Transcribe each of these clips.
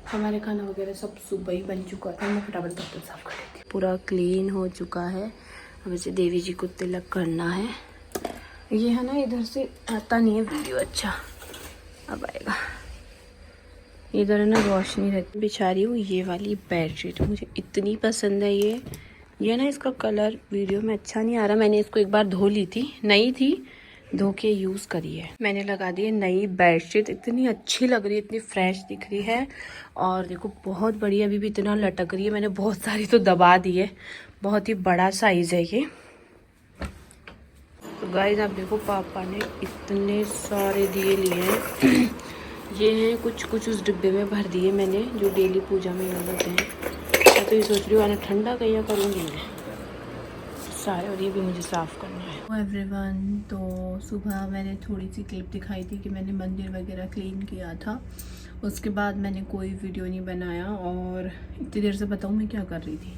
हमारे खाना वगैरह सब सुबह ही बन चुका था। मैं फटाफट बर्तन साफ कर लेती हूँ। पूरा क्लीन हो चुका है। अब इसे देवी जी को तिलक करना है। ये है ना, इधर से आता नहीं है वीडियो अच्छा, अब आएगा। इधर है ना रोशनी रहती। बिछा रही हूँ ये वाली बेडशीट, मुझे इतनी पसंद है ये ना, इसका कलर वीडियो में अच्छा नहीं आ रहा। मैंने इसको एक बार धो ली थी, नई थी, धो के यूज़ करी है। मैंने लगा दी है नई बेडशीट, इतनी अच्छी लग रही है, इतनी फ्रेश दिख रही है। और देखो बहुत बड़ी, अभी भी इतना लटक रही है। मैंने बहुत सारी तो दबा दी है, बहुत ही बड़ा साइज़ है ये। तो गाइस आप देखो, पापा ने इतने सारे दिए लिए हैं। ये हैं कुछ कुछ उस डिब्बे में भर दिए मैंने, जो डेली पूजा में यूज़ होते हैं। मैं तो ये सोच रही हूँ आना ठंडा कहीं करूँगी मैं सारे, और ये भी मुझे साफ़ करना है। एवरीवन, तो सुबह मैंने थोड़ी सी क्लिप दिखाई थी कि मैंने मंदिर वगैरह क्लीन किया था। उसके बाद मैंने कोई वीडियो नहीं बनाया। और इतनी देर से बताऊँ मैं क्या कर रही थी?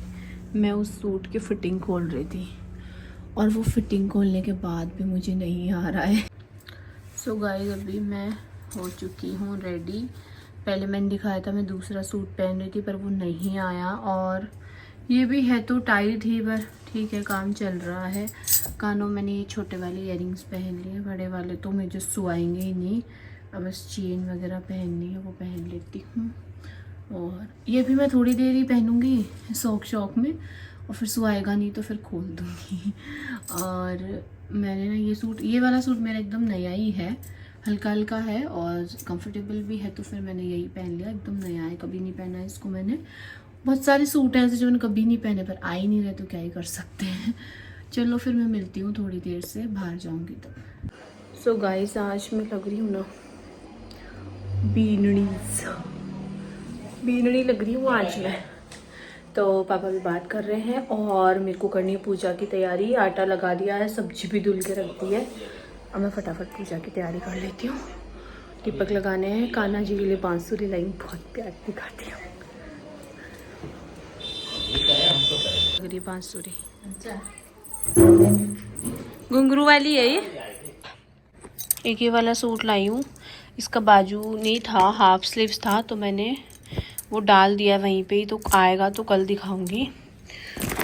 मैं उस सूट की फ़िटिंग खोल रही थी, और वो फ़िटिंग खोलने के बाद भी मुझे नहीं आ रहा है। सो गाइस अभी मैं हो चुकी हूँ रेडी। पहले मैंने दिखाया था मैं दूसरा सूट पहन रही थी, पर वो नहीं आया। और ये भी है तो टाइट ही, पर ठीक है, काम चल रहा है। कानों मैंने ये छोटे वाले इयररिंग्स पहन लिए, बड़े वाले तो मुझे सुआएंगे ही नहीं। अब बस चेन वगैरह पहननी है, वो पहन लेती हूँ। और ये भी मैं थोड़ी देर ही पहनूँगी शौक में, और फिर सुआएगा नहीं तो फिर खोल दूँगी। और मैंने ना ये वाला सूट मेरा एकदम नया ही है, हल्का हल्का है और कंफर्टेबल भी है, तो फिर मैंने यही पहन लिया। एकदम नया है, कभी नहीं पहना है इसको मैंने। बहुत सारे सूट हैं ऐसे जो मैंने कभी नहीं पहने, पर आ ही नहीं रहे, तो क्या ही कर सकते हैं। चलो फिर मैं मिलती हूँ थोड़ी देर से, बाहर जाऊँगी तब। सो गाइस आज मैं लग रही हूँ ना बीनड़ी लग रही हूँ आज मैं। तो पापा भी बात कर रहे हैं, और मेरे को करनी है पूजा की तैयारी। आटा लगा दिया है, सब्जी भी धुल के रख दी है। अब मैं फटाफट पूजा की तैयारी कर लेती हूँ। दीपक लगाने हैं। कान्हा जी के लिए बांसुरी लाई, बहुत प्यार दिखाती हूँ। बांसुरी घुंघरू वाली है ये। एक ये वाला सूट लाई हूँ, इसका बाजू नहीं था, हाफ स्लीव्स था, तो मैंने वो डाल दिया वहीं पे ही, तो आएगा तो कल दिखाऊंगी।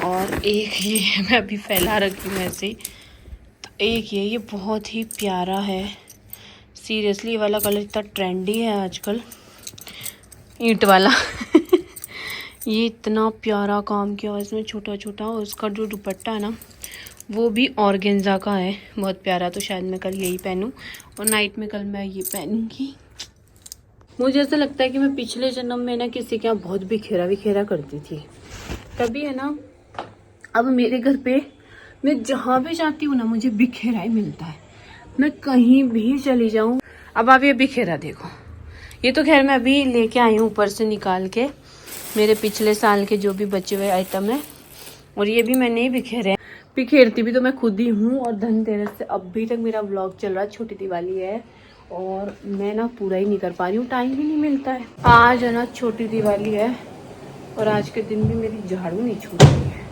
और एक ये मैं अभी फैला रखी हूँ ऐसे ही। तो एक ये बहुत ही प्यारा है, सीरियसली ये वाला कलर इतना ट्रेंडी है आजकल, ईंट वाला। ये इतना प्यारा काम किया हुआ इसमें, छोटा छोटा। और उसका जो दुपट्टा है ना, वो भी ऑर्गेन्जा का है, बहुत प्यारा। तो शायद मैं कल यही पहनूं, और नाइट में कल मैं ये पहनूंगी। मुझे ऐसा लगता है कि मैं पिछले जन्म में ना किसी के यहाँ बहुत बिखेरा करती थी, तभी है ना अब मेरे घर पे मैं जहाँ भी जाती हूँ ना, मुझे बिखेरा ही मिलता है। मैं कहीं भी चली जाऊँ। अब आप ये बिखेरा देखो, ये तो खैर मैं अभी लेके आई हूँ ऊपर से निकाल के, मेरे पिछले साल के जो भी बचे हुए आइटम है। और ये भी मैंने ही बिखेरे हैं। बिखेरती भी तो मैं खुद ही हूँ। और धनतेरस से अभी तक मेरा व्लॉग चल रहा है, छोटी दिवाली है, और मैं ना पूरा ही नहीं कर पा रही हूँ, टाइम ही नहीं मिलता है। आज है ना छोटी दिवाली है, और आज के दिन भी मेरी झाड़ू नहीं छूट रही है।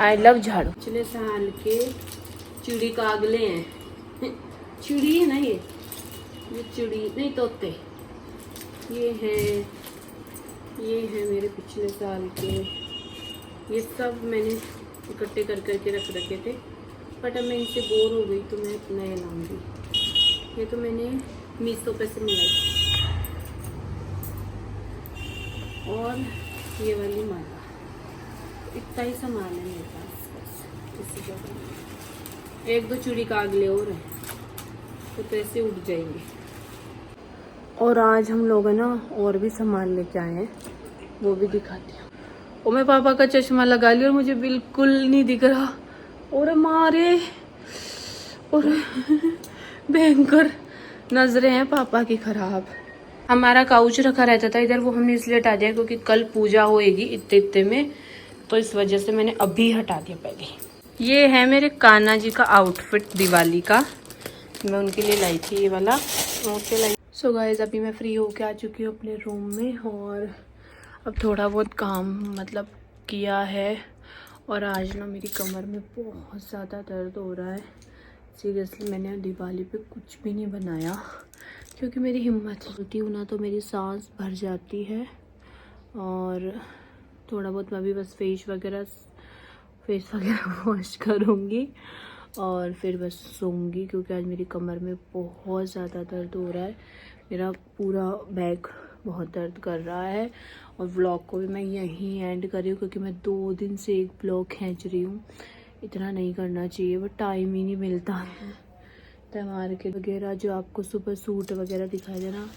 आई लव झाड़ू। पिछले साल के चिड़ी कागले हैं। चिड़ी है ना ये चिड़ी नहीं, तोते ये है मेरे पिछले साल के। ये सब मैंने इकट्ठे कर करके रख रखे थे, बट अब मैं इनसे बोर हो गई, तो मैं नए लाऊंगी। ये तो मैंने मीशो पे से मंगाई। और ये वाली माला, इतना ही सामान है मेरे पास बस। इसी जगह एक दो चूड़ी कागले और हैं, तो पैसे उठ जाएंगे। और आज हम लोग है ना और भी सामान लेके आए हैं, वो भी दिखाती हूँ। और मैं पापा का चश्मा लगा लिया और मुझे बिल्कुल नहीं दिख रहा। और हमारे और भयंकर नजरें हैं पापा की खराब। हमारा काउच रखा रहता था इधर, वो हमने इसलिए हटा दिया क्योंकि कल पूजा होएगी इतने में, तो इस वजह से मैंने अभी हटा दिया पहले। ये है मेरे कान्हा जी का आउटफिट दिवाली का, मैं उनके लिए लाई थी ये वाला, लाई। सो गाइस अभी मैं फ्री होके आ चुकी हूँ अपने रूम में, और अब थोड़ा बहुत काम मतलब किया है। और आज ना मेरी कमर में बहुत ज़्यादा दर्द हो रहा है, सीरियसली मैंने दिवाली पे कुछ भी नहीं बनाया क्योंकि मेरी हिम्मत होती हूँ ना तो मेरी सांस भर जाती है। और थोड़ा बहुत मैं भी बस फेस वगैरह वॉश करूँगी और फिर बस सोऊंगी क्योंकि आज मेरी कमर में बहुत ज़्यादा दर्द हो रहा है। मेरा पूरा बैक बहुत दर्द कर रहा है। और व्लॉग को भी मैं यहीं एंड कर रही हूँ क्योंकि मैं 2 दिन से एक व्लॉग खींच रही हूँ। इतना नहीं करना चाहिए बट टाइम ही नहीं मिलता है। त्यौहार के वगैरह जो आपको सुबह सूट वगैरह दिखाई दे ना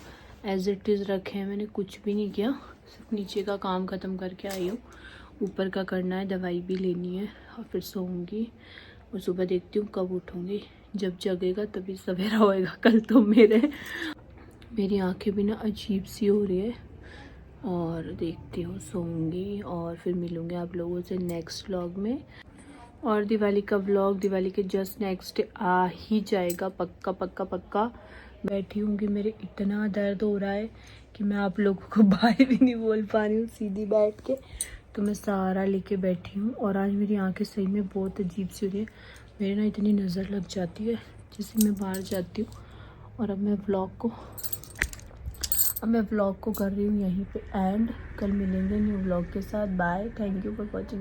एज इट इज़ रखे हैं, मैंने कुछ भी नहीं किया, सिर्फ नीचे का काम ख़त्म करके आई हूँ। ऊपर का करना है, दवाई भी लेनी है और फिर सोऊंगी और सुबह देखती हूँ कब उठूँगी। जब जगेगा तभी सवेरा होएगा। कल तो मेरी आंखें भी ना अजीब सी हो रही है और देखती हूँ सोऊंगी और फिर मिलूँगी आप लोगों से नेक्स्ट व्लॉग में। और दिवाली का व्लॉग दिवाली के जस्ट नेक्स्ट डे आ ही जाएगा, पक्का पक्का पक्का। बैठी हूँ कि मेरे इतना दर्द हो रहा है कि मैं आप लोगों को बाय भी नहीं बोल पा रही हूँ सीधी बैठ के। तो मैं सारा लेके बैठी हूँ और आज मेरी आंखें सही में बहुत अजीब सी हो रही है। मेरी ना इतनी नज़र लग जाती है जैसे मैं बाहर जाती हूँ। और अब मैं व्लॉग को कर रही हूँ यहीं पे एंड। कल मिलेंगे न्यू व्लॉग के साथ। Bye, thank you for watching.